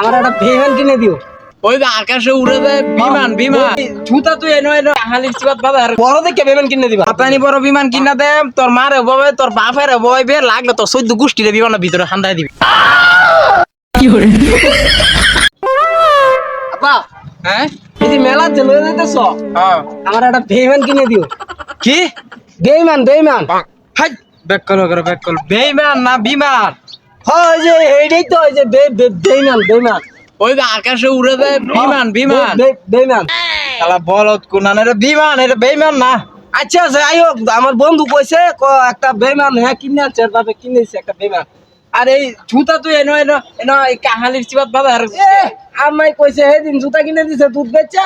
আমার একটা বিমান কিনে দিও। ওই যে আকাশে উড়ে যায় বিমান ছুতা তুই এনো এনো হালির চিবাত বাজার বড় দেখে বিমান কিনে দিবা। পাতানি বড় বিমান কিনা দে, তোর মারে ববে তোর বাপের বইবে, লাগলে তোর 14 গোষ্ঠীর বিমানের ভিতরে হান্দাই দিবি। আপা, হ্যাঁ এই যে মেলা চলে যাইতেছ, হ্যাঁ আমার একটা বিমান কিনে দিও। কি বেইমান হাই ব্যাক কল বেইমান না বিমান? হয় যে এইটাই তো, ওই যে বেইমান ওই যে আকাশে উড়ে যায় বিমান বেইমান। শালা বলদ কোনান, এটা বিমান, এটা বেইমান না। আচ্ছা যাই হোক, আমার বন্ধু কইছে একটা বেইমান হ্যাঁ কিনে আনছে, ভাবে কিনেছে একটা বেইমান। আর এই ছুতা তুই এনো এনো এনো এই কাহালির চিবাত বাজার আমায় কইছে সেদিন জুতা কিনে দিছে দুধ বেচা,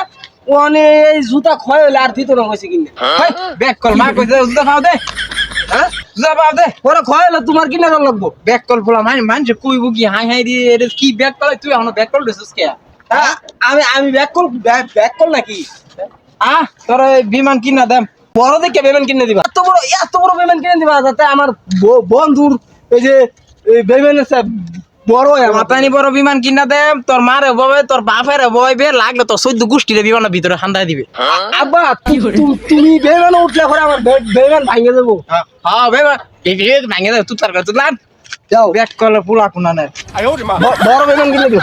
ওনে এই জুতা ক্ষয় হইলে আর দিত না কইছে কিনে। ব্যাক কল মা কইছে জুতা পাও দে, হ্যাঁ জুতা পাও দে। ওরা ক্ষয় হইলে তোমার কিনে দেওয়া লাগবো। ব্যাক কল পোলা মানছে কইব কি হাই হাই রে, এটা কি ব্যাক কল? তুই এখন ব্যাক কল দিছিস কে? হ্যাঁ, আমি ব্যাক কল নাকি? তোর এই বিমান কিনা দেম। বড় দেখে বেমান কিনে দিবা। এত বড় বেমান কিনে দিবা যাতে আমার বন্ধুর এই যে বেমান আছে বড় হয় আমার। মাতানি বড় বিমান কিনা দেম, তোর মারে ববে, তোর বাপের বইবে, লাগলে তোর 14 গোষ্ঠীর বিমানের ভিতরে হান্দাই দিবি। আব্বা তুমি বেমান উঠলে পরে আমার বেমান ভাঙে দেবো। হ্যাঁ বেমান এই ভাঙে দে, তুই তার কাছে লান যাও ব্যাক কল পোলা কোনানে। বড় বেমান কিনে দিও।